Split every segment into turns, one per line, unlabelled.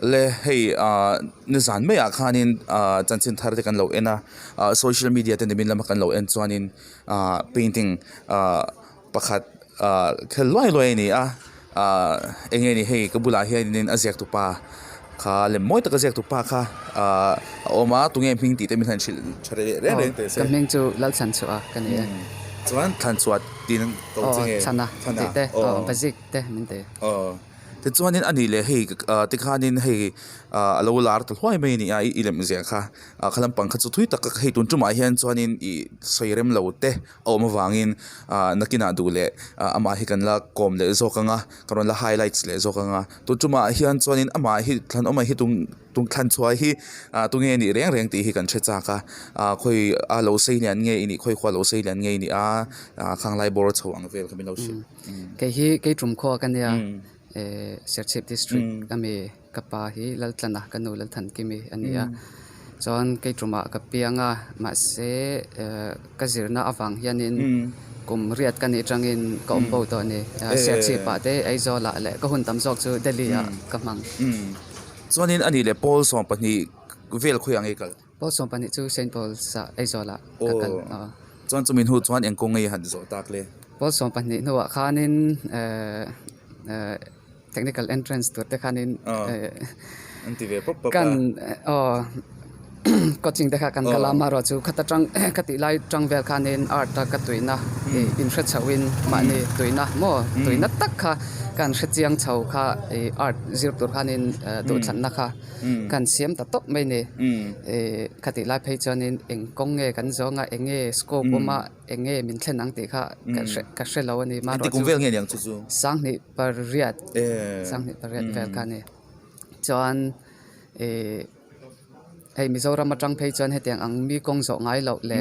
le hei nizan me akhanin chanchin thar te kan lo ena social media te nimin lama kan lo en chuanin painting pakhat khelwai loi ni engeni hei kabula hianin ziaktu pa kha le moi ta ziaktu pa kha oma tunge phing ti te min han chil chare re te se
kameng chu lal chan chu a kan ye
chuan than chuat tin to chinge
chana te Bazik te min te
te chuanin ani le hei tikhanin hei alo lar to hloi mai ni ai ilem zia kha khalam pangkha chu thui tak hei tun tuma hian chuanin I soirem lo te awma wangin nakina du le ama hi kan la kom le zokanga karon la highlights le zokanga tu tuma hian chuanin ama hi thlan oma hi tung thlan chua hi tunge ni reng ti hi kan checha ka khoi a lo sei lian nge ini khoi khwa lo sei lian nge ni khanglai bor chawang vel khamin lo shi
ke trum kho kan ya Serchip district kami kapa hi lal tlana kanu lal than kimi ania chon ke truma kapianga ma se kazirna awang hianin kum riat kani tangin kombo to ni serchip pa te aizola le ka hun tam jok chu delhi a kamang
chuanin ani le Paul som pani vel khuyang ekal
Paul som pani chu Saint Paul sa aizola kakal
chuan chumin hu chuan engkong ngei han zo tak le
Paul som pani no khanin technical entrance to te khanin
antive pop
kan coaching te kha kan kalama ro chu khata tang khati lai tang vel khanin art ta ka tuina in khat chawin ma ni tuina mo tuina tak kha kan khatiang chau kha art zir tur khanin du chan na kha kan siam ta top mai ni khati lai phei chanin engkong nge kan zonga enge scope ma enge min thlen ang te kha ka shelo ani ma ro
ti kum vel nge yang chu
sang ni pariat vel khani chuan hey Mizoram atang phei chuan hetiang ang mi kong zo ngai lo le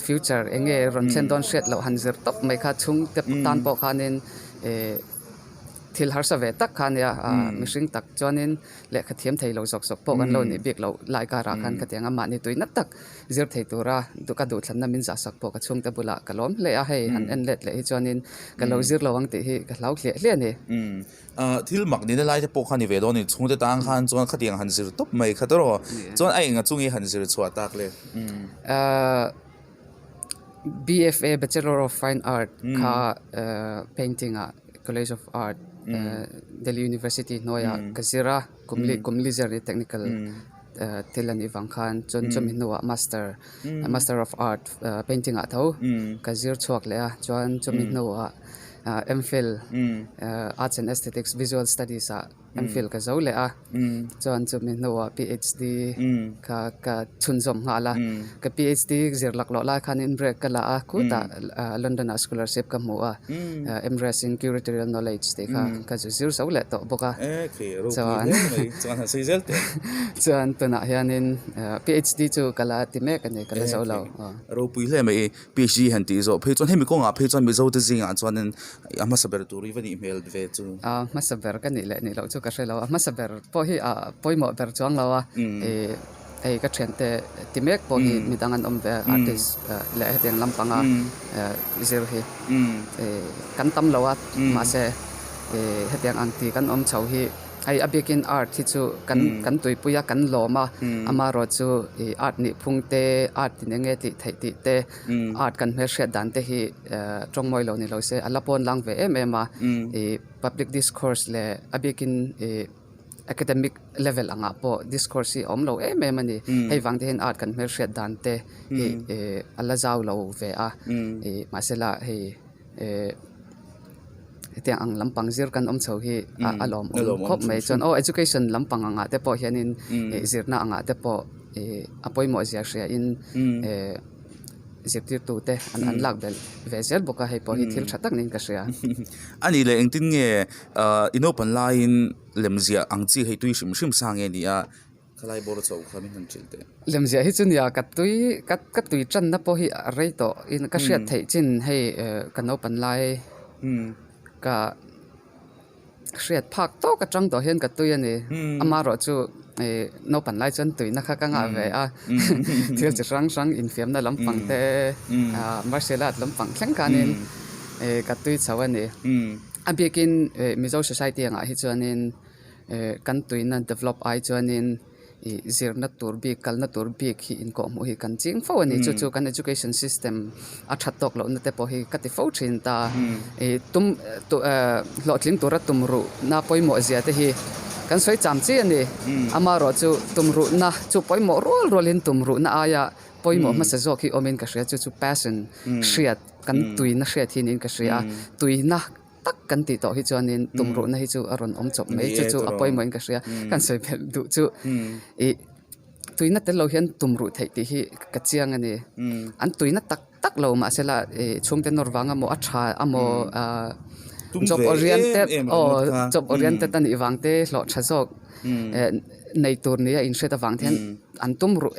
future enge ron chen don shet lo hanzir top mai kha chung te tan po khanin thil har sa ve tak khan ya mishing tak chuanin le khathiam thei lo zok zok po kan lo ni bik lo lai ka ra khan khatiang ama ni tuina tak zir thei tura du ka du thlanna min za sak po ka chung te bula kalom le a hei han en let le hi chuanin ka lo zir lo ang ti hi ka lau hle ni
thil mak ni lai te po khani ve do ni chung te tang khan chuan khatiang han zir top mai khatoro chuan ai nga chungi han zir chua tak le
BFA Bachelor of Fine Art kha painting a College of Art Delhi University noya kazira kumli zari technical tilani wangkhan chon chomhinua master of art painting a tho kazir chuak le a chuan chomhinua MPhil arts and aesthetics visual studies a MPhil ka zo le a chuan chomhinua PhD ka chunzom ngala ka PhD zirlak lo la khan in break kala a khuta London scholarship ka mu a embrace in curatorial knowledge te ka zir zo le to boka chuan tuna hianin PhD chu kala ti me kan kala zo lo
ro pui le mai PhD han ti zo phei chuan hemi ko nga phei chuan mi zo te zinga chuanin ama saber tu ri vani email ve chu
ma saber kan ni le ni lo chu ka shelo ma saber po hi poi mo ber chuang lo a ka thente timek po hi midangan ve artist le heteng lampanga zir hi kan tam lo a ma se heteng anti kan chau hi ai abikin art hi chu kan tui puya kan loma ama ro chu art ni phungte art nenge ti thai ti te art kan me hre dan te hi tongmoi lo ni lo se alapon lang ve ma public discourse le abikin academic level anga po discourse hi om lo mani hei wang ten art kan me hre dan te ala zaw lo ve a masela hei tiang ang lampang zir kan chho hi alom khop mai chon education lampang anga te po hianin zirna anga te po apoi mo zia shria in ziktir tu te an lak bel vezel boka hei po hi thil thatak nin ka shria
ani le engtin nge inopan line lem zia angchi hei tui shim sang nge ni a khalai bor chaw khamin han chilte
lem zia hi chun ya kat tui chan na po hi rei to in ka shria thei chin hei kanopan lai ka shriat phak to ka chang to hian ka tu yani amaro chu no pan lai chan tui na kha ka nga ve a thil chi sang in fiam na lampang te martial art lampang thleng kanin ka tui chawani abikin mizo society anga hi chuanin kan tuina develop ai chuanin zirna turbi kalna turbi hi in ko mu hi kan ching fo ani chu kan education system a thatok lo na te po hi kati fo thin ta tum lo tling tura tumru na poimo zia te hi kan soi cham chi ani ama ro chu tumru na chu poimo rol in tumru na aya poimo ma sa zo ki omen ka hria chu passion hriat kan tuina hriat hin in ka hria tuina tak kan ti to hi chuanin tumru na hi chu aron om chop mai chu apoi in ka hria kan soi phel du chu tuina te lo hian tumru thei ti hi ka chiang ani an tuina tak lo ma sela chungte norwanga mo atha amo job oriented ani wangte lo thazok nei tur ni in seta wangthen an tumru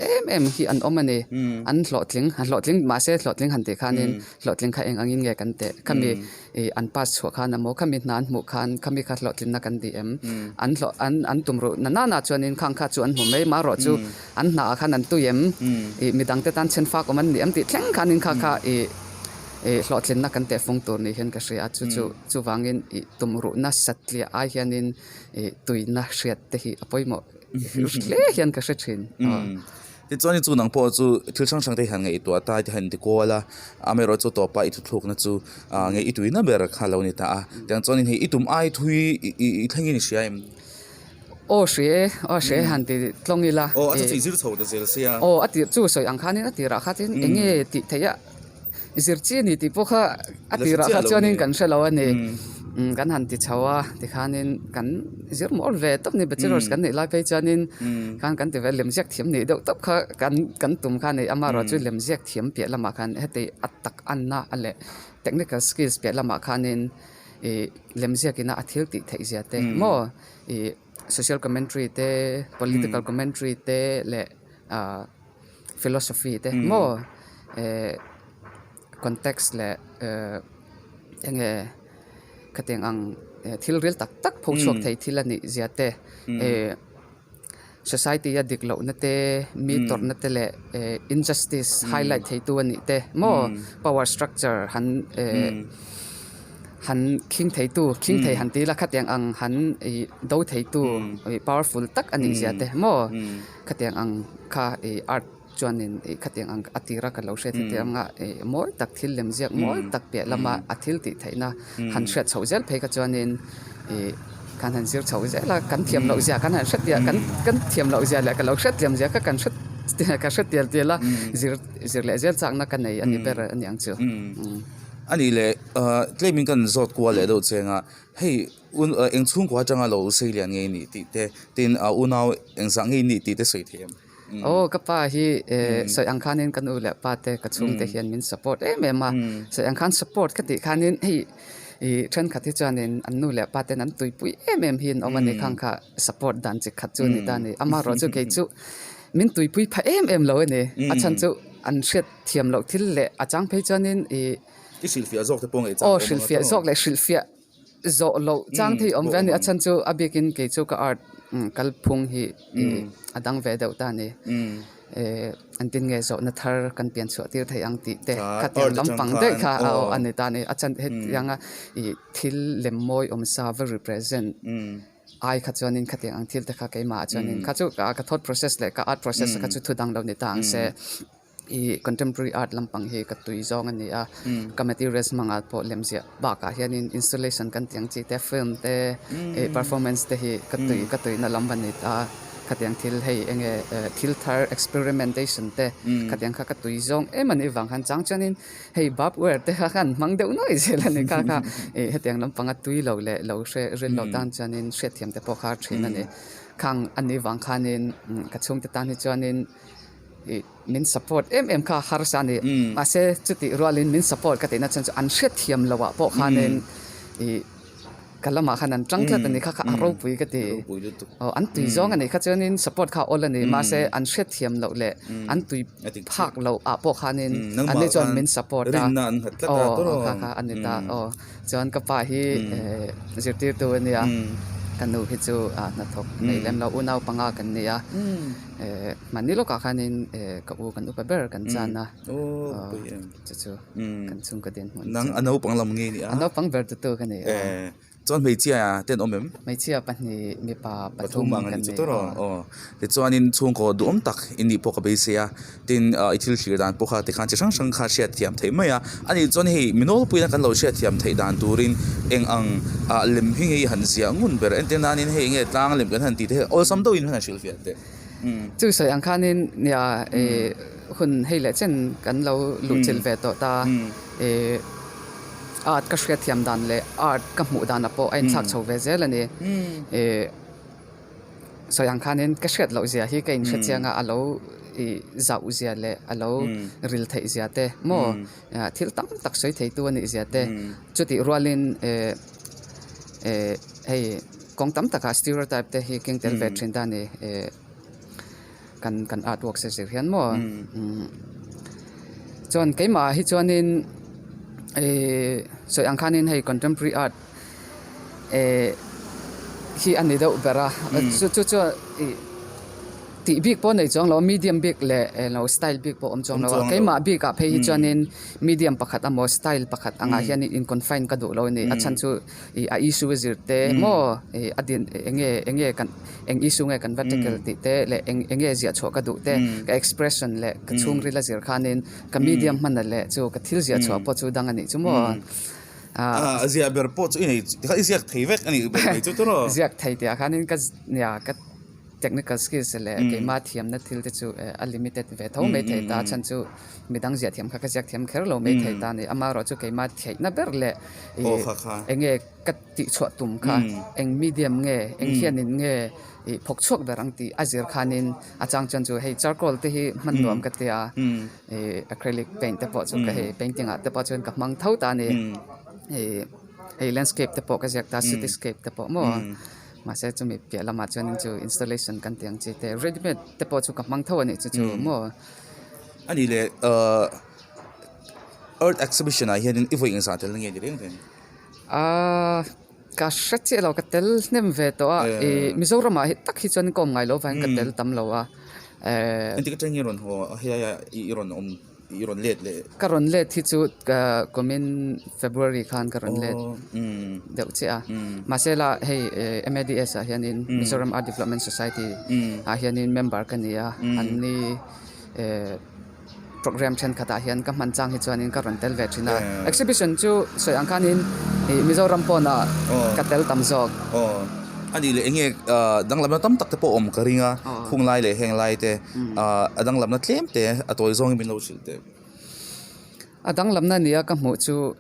hi an omani an hlotling ma se hlotling han te khanin hlotling kha engangin nge kan te kami an pas chho khan amo kami nan mu khan kami kha hlotling na kan di an tumru na chuanin khang kha chu an hu mai ma ro chu an na khan an tuyem midang te tan chen fa ko man ni am ti thleng khanin kha hlotling na kan te phong tur ni hen ka hria chu wangin tumru na satlia a hianin tuina hriat te hi apoimo le hian ka hrethin
ti chuan chu nang po chu thil sang te han ngei to ta ti han ti kola amero chu to pa i thu thluk na chu ngei i tuina ber khalo ni ta tang chuan hi itum ai thui i thlengin siaim
she han ti tlongila
a chu zir chho da zel sia
ati chu soi ang khanin ati ra khatin enge ti theya zirchi ni ti pokha ati ra kha chuanin kan shelo ani kan han ti chawa ti khanin kan zir mol ve top ni bachelors kan nei lai pe chuanin kan ti ve lem ziak thiam ni do top kha kan tum kha nei ama ro chu lem ziak thiam pe lama khan hete atak anna ale technical skills pe lama khanin lem ziak ina athil ti thei zia te mo social commentary te political commentary te le philosophy te mo context le enge kateng ang thil ril tak phok chok thei thilani ziate society ya diklo na te mi tor na te le injustice highlight thei tu ani te mo power structure han king thei han ti la khateng ang han do thei tu powerful tak ani ziate mo khateng ang kha art chuanin khateng ang atira ka lo hre the anga moi tak thil lem ziak moi tak pe lama athil ti theina han hret chhozel phe ka chuanin kan han zir chhozel la kan thiam lo zia kan han hret ya kan thiam lo zia la ka lo hret lem zia ka kan hret ka hret tel la zir le zel chang na kan nei ani ber ani ang chu
ani le claiming kan zot kwa le do chenga hey eng chung kwa changa lo sei lian nge ni ti te tin unau eng sang nge ni ti te sei them
kapa hi soi ang khanin kan ule pa te ka chung te hian min support mema soi ang khan support ka ti khanin hei thren khati chanin annu le pa te nan tuipui hin omani khang kha support dan chi khat chu ni dani ama ro chu ke chu min tuipui pha lo ne achan chu an hret thiam lo thil le achang phei chanin
ki silfia zok te pong e chang
silfia zok le silfia zo lo chang thei om vani achan chu abikin ke chu ka art kalphung hi adang ve deuh ta ni antin nge zo na thar kan pian chu tir thei ang ti te khatel lampang de kha ani ta ni achan het yanga thil lemmoi om sa va represent ai kha chuanin khateng ang thil te kha keima chuanin kha chu ka thought process le ka art process kha chu thu dang lo ni ta ang se contemporary art lampang hi ka tui zong ani ka materials mangat po lem zia ba ka hianin installation kan tiang chi te film te performance te hi ka tui na lamban ni ta khateng thil hei enge thil thar experimentation te khateng kha ka tui zong mani wang han chang chanin hei bab wer te khan mang deu noi zela ni ka heteng lampanga tui lo le lo hre rel lo dan chanin hre thiam te po khar thin ani khang ani wang khanin ka chung te tan hi chanin min support kha harsani ase chuti rolin min support ka te na chan an hre thiam lawa po khanin kalama khanan tangkla tani kha aro pui ka ti an tui zong ani kha chanin support kha all ani ma se an hre thiam lo le an tui phak lo a po khanin ani chon min support ta kha ani ta chon ka pa hi zirtir tu ani ya kanu hi chu na thok nei lem lo unau panga kan ni ya manilo ka khanin ka u kan upa ber kan chana chu kan chung ka den
nang anau panglam nge ni
anau pang ber tu kan ni
chuan mei chia ten omem
mai chia pahni mi pa
pathum ang
kan
ani chu toro ti chuan in chung ko duom tak inni po ka beisia tin ithil hlir dan po kha te khan chi sang sang kha hriat thiam thei mai a ani chuan hei minol puina kan lo hriat thiam thei dan turin eng ang lem hi ngei han zia ngun ber enten nan in hei nge tlang lem kan han ti te ol sam do in han shil fiat te
chu soi ang khanin nia hun hei le chen kan lo lu chil ve to ta art ka hriat thiam dan le art ka hmu dan apo ain chak chho ve zel ani soi ang khanin ka hriat lo zia hi ka in hriat chianga alo zau zia le alo ril thei zia te mo thil tam tak soi thei tu ani zia te chuti rualin hei kong tam taka stereotype te hi king tel ve thin da ni kan artwork se se hian mo chon keima hi chonin soi ang khanin hei contemporary art hi ani do bera chu ti big po nei chong lo medium big le lo style big po om chong lo keima big ka phe hi chonin medium pakhat amo style pakhat anga hian in confine ka do lo ni achan chu a issue zirte mo adin enge kan eng issue nge kan vertical ti te le enge zia chho ka du te ka expression le ka chung rila zir khanin ka medium man le chu ka thil zia chho po chu dang ani chu mo
zia ber po chu ini ka ziak thei vek ani ber chu toro
ziak thei te khanin ka nia ka technical skills le ke ma thiam na thil te chu unlimited ve tho me thei ta chan chu midang zia thiam kha ka ziak thiam kher lo me thei ta ni ama ro chu ke ma thei na ber le enge ka tihchhuah tum kha eng medium nge eng hianin nge phok chhuak berang ti azir khanin achang chan chu hei charcoal te hi man nuam ka tia acrylic paint te po chu ka hei painting a te po chun ka mang thau ta ni hei landscape te po ka ziak ta cityscape te po mo mà sẽ cho mình biết là mà cho nên cho installation kan tiếng chỉ để ready made để bỏ cho các mang thâu này cho mua
anh đi lệ art exhibition này hiện in vui sao thế là nghe được không
cả sách chỉ là cái tel nem về đó Mizoram mà tất khi cho nên có ngày lâu phải cái tel tầm lâu
anh thì cái tranh iron ho hay iron iron late le
karon late thì chú comment February khan karon late đâu chứ mà sẽ là hey MADS hiện in Mizoram Art Development Society hiện in member cái này anh ni program chen khata hian ka man chang hi chuan in karon tel ve thina exhibition chu soi ang khan in Mizoram po na ka tel tam jok
anh đi lệ nghe đang làm nó tấm tắc te po om ka ringa khung lai le heng lai te đang làm nó tlem te atoi zong min lo sil te
adang lam na nia ka mu chu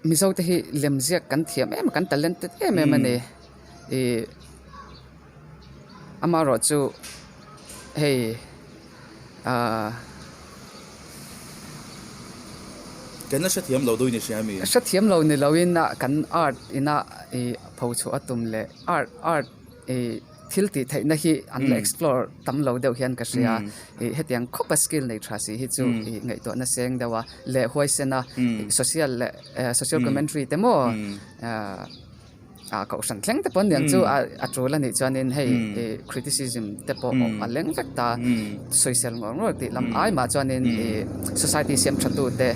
mizo te hi lem ziak kan thiam em kan talented em ani amaro chu hey
cái nó sẽ thiam lâu đôi này xem mi
sẽ thiam lâu này lâu in kan art ina phau chu atum le art thil ti thei na hi an explore tam lo deuh hian ka sia hetiang khopa skill nei thasi hi chu ngai to na seng dawa le hoisena social commentary temo cậu sẵn khen tập vấn đề chú trôi lên thì cho nên hay criticism tập bộ mà lén vạch ta social ngọn rồi thì làm ai mà cho nên society xem chặt tu te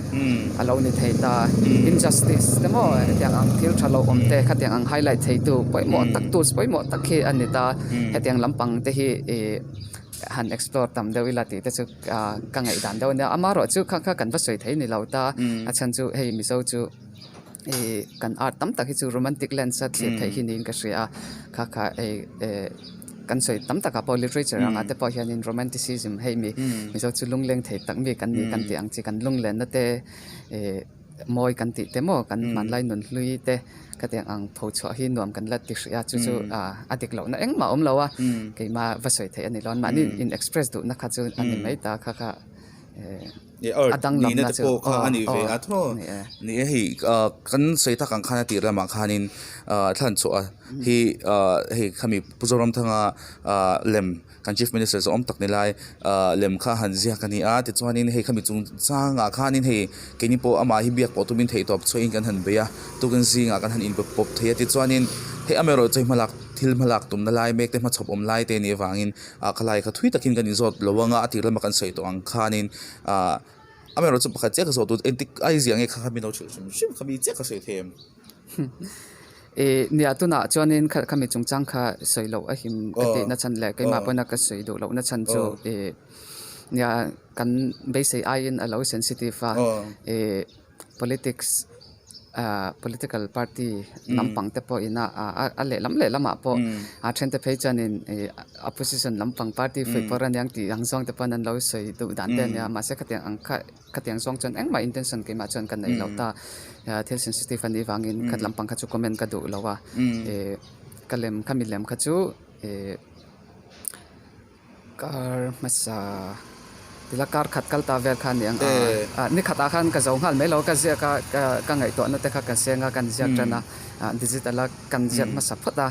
lâu nên thấy ta injustice thế mà tiếng anh thiếu trả lâu om te khát tiếng anh highlight thấy tu bởi mọi tắc tu bởi mọi tắc khi anh ta hay tiếng lắm bằng te hi han explore tam deu ila ti te chu ka ngai dan deu ne amaro chu kha kan va soi thei ni lo ta achan chu hei mi so chu kan art tam tak hi chu romantic lens at le thei hin in ka ria kha kan soi tam tak po literature anga te po hian in romanticism hei mi so chu lungleng thei tak mi kan ni kan ti ang chi kan lunglen na te moi kan ti te mo kan man lai nun hlui te ka te ang pho chho hi nuam kan la ti ria chu adik lo na eng ma om lo wa ke ma va soi thei ani lon ma ni in express du na kha chu ani mai ta kha
adang lam na po kha ani ve atho ni hi kan sei ta kan khana ti ra ma khanin thlan chu hi khami Zoramthanga lem kan Chief Minister Zoramthanga lai lem kha han ziak ani ti chuanin hei khami chung changa khanin hei keni po ama hi biak po tumin thei top choin kan han beya tu kan zinga kan han in pop thei ti chuanin hei amero chei hmalak thil hmalak tum na lai mek te ma chhop om lai te ni wangin khalai kha thui takin kan izot lowanga atir ma kan sei to ang khanin amero chu pakhat che ka so tu entik ai ziang e kha mi no chil shim khami che ka sei them
nia tu na chuanin khami chungchang kha soilo a him kati na chan le keima pona ka soi do lo na chan chu nia kan base in a low sensitive politics political party lampang te po ina a le lama po a then te phei chanin opposition lampang party fe poran yang ti ang song te panan lo soi du dan den ya ma se khatyang ang khatyang song chan eng ma intention ke ma chan kan nei lo ta thel sensitive ani wangin khat lampang kha chu comment ka du lawa kalem kamilem kha chu kar masa tilakar khat kal ta vel khan yang ni khata khan ka zong hal melo ka zia ka ngai to na te kha kan senga kan zia trana digital kan zia ma sapata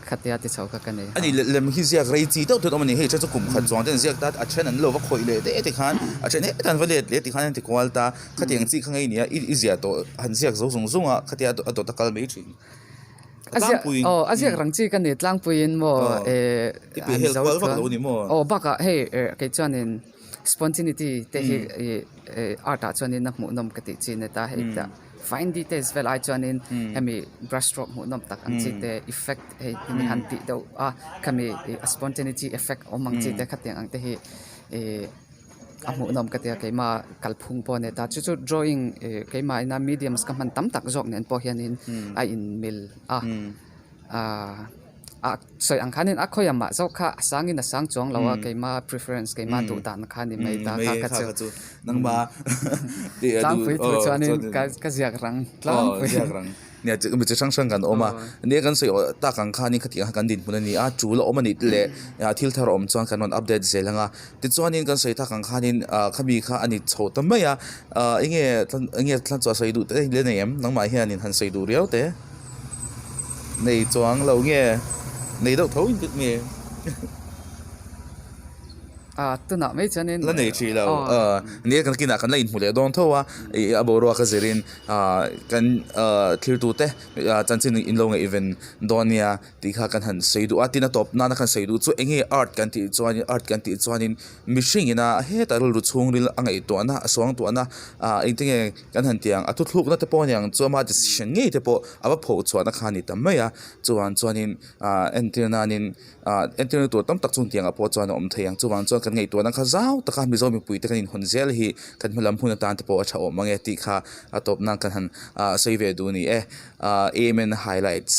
khatia ti chau ka kan nei
ani lem hi ziak rei chi to to mani he cha chu kum khat zong den ziak ta a chen an lo wa khoi le te khan a chen tan valet le ti khan ti kwal ta khatiang chi khangai nia i zia to han ziak zo zung zunga khatia to ta kal mei chin
Asia rang chi kan ni tlang puin mo
ipi hel kwal va lo ni mo
baka hey ke chanin spontaneity te hi art a chanin na mu nom kati chi ne ta he ta fine details vel I chanin hemi brush stroke mu nom tak ang chi te effect he ni han ti do kami spontaneity effect omang chi te khatyang ang te hi amu nom katia keima kalphung po ne ta chu drawing keima ina mediums ka man tam tak jok nen po hianin a in mil soi ang khanin akhoya ma zo kha sangin sang chong lawa keima preference keima du dan khani mai ta ka chu
nang ba ti
tlang pui tu chanin ka ziak rang tlang pui
ziak rang nia chu mi chang kan oma ne kan soi ta kang khani khati kan din punani a chu lo oma ni le thil thar om chuan kan on update zelanga ti chuanin kan soi ta kang khanin khami kha ani chho tamma ya inge tlan chwa soi du te le nem nang ma hianin han soi du riau te nei chuang lo nge nei đâu thấu in me
tu na mai chanin
la nei chi lo ne kan kina kan la in mule don thowa aboro ka zerin kan clear tu te chan chin in lo nge even donia ti kha kan han seidu atina top na kan seidu chu enge art kan ti chuanin mishing ina he ta ru chung ril angai to na aswang to na intinge kan han tiang atu thluk na te pon yang chuma decision nge te po aba pho chuana khani tamaya chuanin entirnanin entirna to tam tak chung tiang a po chuan om thayang chuan kan ngai to na kha zau ta kha mi zo mi pui te kan in honzel hi kan malam huna tan te po acha o mange ti kha atop na kan han save du ni AMN highlights